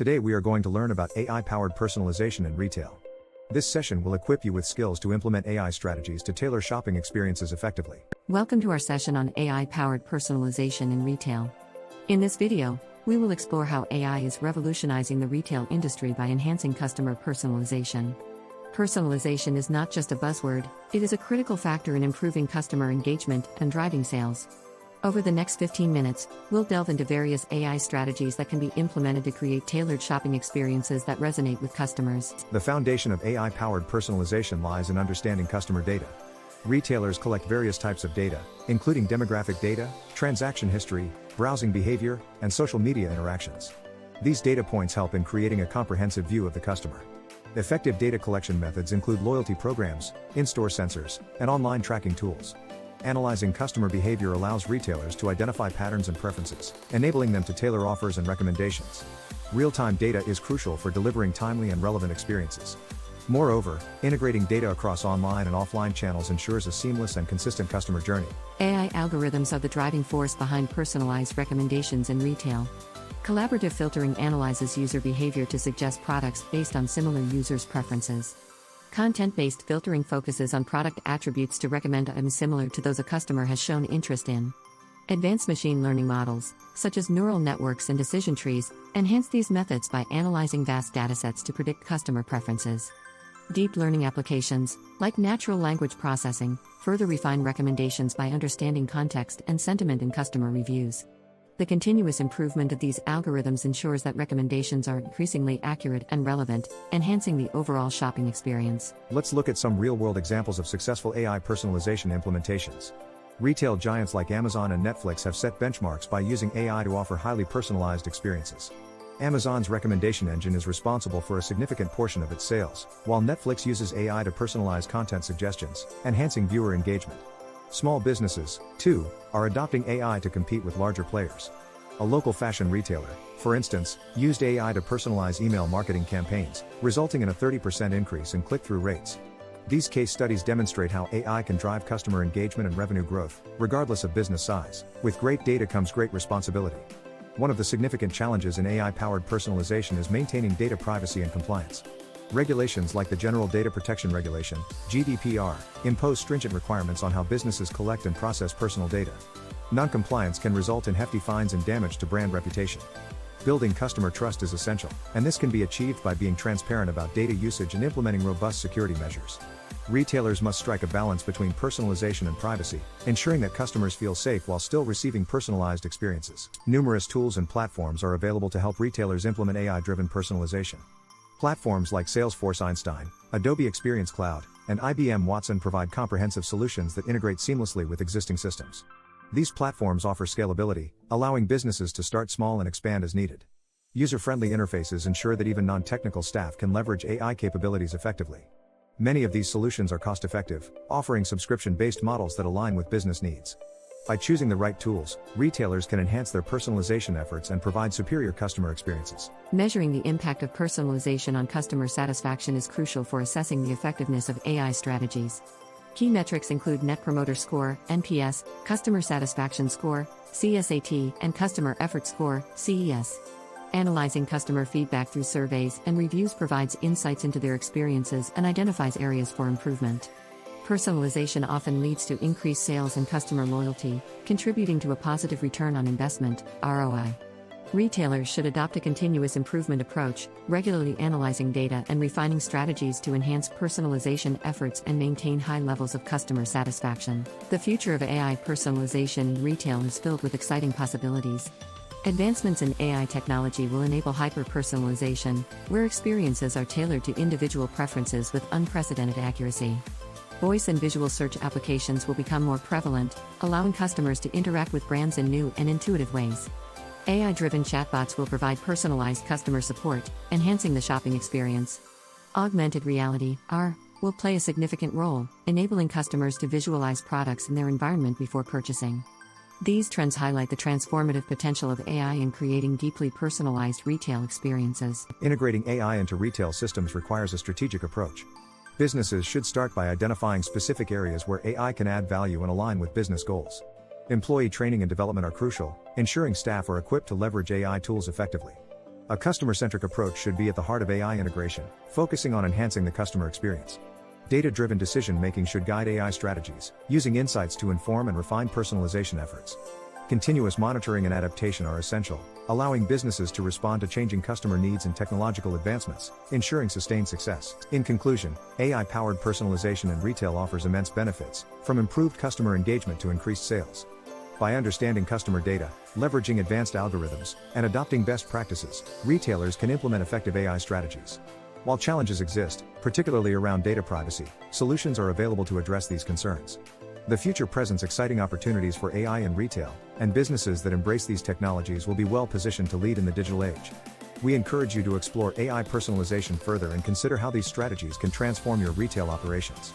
Today we are going to learn about AI-powered personalization in retail. This session will equip you with skills to implement AI strategies to tailor shopping experiences effectively. Welcome to our session on AI-powered personalization in retail. In this video, we will explore how AI is revolutionizing the retail industry by enhancing customer personalization. Personalization is not just a buzzword, it is a critical factor in improving customer engagement and driving sales. Over the next 15 minutes, we'll delve into various AI strategies that can be implemented to create tailored shopping experiences that resonate with customers. The foundation of AI-powered personalization lies in understanding customer data. Retailers collect various types of data, including demographic data, transaction history, browsing behavior, and social media interactions. These data points help in creating a comprehensive view of the customer. Effective data collection methods include loyalty programs, in-store sensors, and online tracking tools. Analyzing customer behavior allows retailers to identify patterns and preferences, enabling them to tailor offers and recommendations. Real-time data is crucial for delivering timely and relevant experiences. Moreover, integrating data across online and offline channels ensures a seamless and consistent customer journey. AI algorithms are the driving force behind personalized recommendations in retail. Collaborative filtering analyzes user behavior to suggest products based on similar users' preferences. Content-based filtering focuses on product attributes to recommend items similar to those a customer has shown interest in. Advanced machine learning models, such as neural networks and decision trees, enhance these methods by analyzing vast datasets to predict customer preferences. Deep learning applications, like natural language processing, further refine recommendations by understanding context and sentiment in customer reviews. The continuous improvement of these algorithms ensures that recommendations are increasingly accurate and relevant, enhancing the overall shopping experience. Let's look at some real-world examples of successful AI personalization implementations. Retail giants like Amazon and Netflix have set benchmarks by using AI to offer highly personalized experiences. Amazon's recommendation engine is responsible for a significant portion of its sales, while Netflix uses AI to personalize content suggestions, enhancing viewer engagement. Small businesses, too, are adopting AI to compete with larger players. A local fashion retailer, for instance, used AI to personalize email marketing campaigns, resulting in a 30% increase in click-through rates. These case studies demonstrate how AI can drive customer engagement and revenue growth, regardless of business size. With great data comes great responsibility. One of the significant challenges in AI-powered personalization is maintaining data privacy and compliance. Regulations like the General Data Protection Regulation, GDPR, impose stringent requirements on how businesses collect and process personal data. Non-compliance can result in hefty fines and damage to brand reputation. Building customer trust is essential, and this can be achieved by being transparent about data usage and implementing robust security measures. Retailers must strike a balance between personalization and privacy, ensuring that customers feel safe while still receiving personalized experiences. Numerous tools and platforms are available to help retailers implement AI-driven personalization. Platforms like Salesforce Einstein, Adobe Experience Cloud, and IBM Watson provide comprehensive solutions that integrate seamlessly with existing systems. These platforms offer scalability, allowing businesses to start small and expand as needed. User-friendly interfaces ensure that even non-technical staff can leverage AI capabilities effectively. Many of these solutions are cost-effective, offering subscription-based models that align with business needs. By choosing the right tools, retailers can enhance their personalization efforts and provide superior customer experiences. Measuring the impact of personalization on customer satisfaction is crucial for assessing the effectiveness of AI strategies. Key metrics include Net Promoter Score, NPS, Customer Satisfaction Score, CSAT, and Customer Effort Score, CES. Analyzing customer feedback through surveys and reviews provides insights into their experiences and identifies areas for improvement. Personalization often leads to increased sales and customer loyalty, contributing to a positive return on investment, ROI. Retailers should adopt a continuous improvement approach, regularly analyzing data and refining strategies to enhance personalization efforts and maintain high levels of customer satisfaction. The future of AI personalization in retail is filled with exciting possibilities. Advancements in AI technology will enable hyper-personalization, where experiences are tailored to individual preferences with unprecedented accuracy. Voice and visual search applications will become more prevalent, allowing customers to interact with brands in new and intuitive ways. AI-driven chatbots will provide personalized customer support, enhancing the shopping experience. Augmented reality, AR, will play a significant role, enabling customers to visualize products in their environment before purchasing. These trends highlight the transformative potential of AI in creating deeply personalized retail experiences. Integrating AI into retail systems requires a strategic approach. Businesses should start by identifying specific areas where AI can add value and align with business goals. Employee training and development are crucial, ensuring staff are equipped to leverage AI tools effectively. A customer-centric approach should be at the heart of AI integration, focusing on enhancing the customer experience. Data-driven decision-making should guide AI strategies, using insights to inform and refine personalization efforts. Continuous monitoring and adaptation are essential, allowing businesses to respond to changing customer needs and technological advancements, ensuring sustained success. In conclusion, AI-powered personalization in retail offers immense benefits, from improved customer engagement to increased sales. By understanding customer data, leveraging advanced algorithms, and adopting best practices, retailers can implement effective AI strategies. While challenges exist, particularly around data privacy, solutions are available to address these concerns. The future presents exciting opportunities for AI in retail, and businesses that embrace these technologies will be well positioned to lead in the digital age. We encourage you to explore AI personalization further and consider how these strategies can transform your retail operations.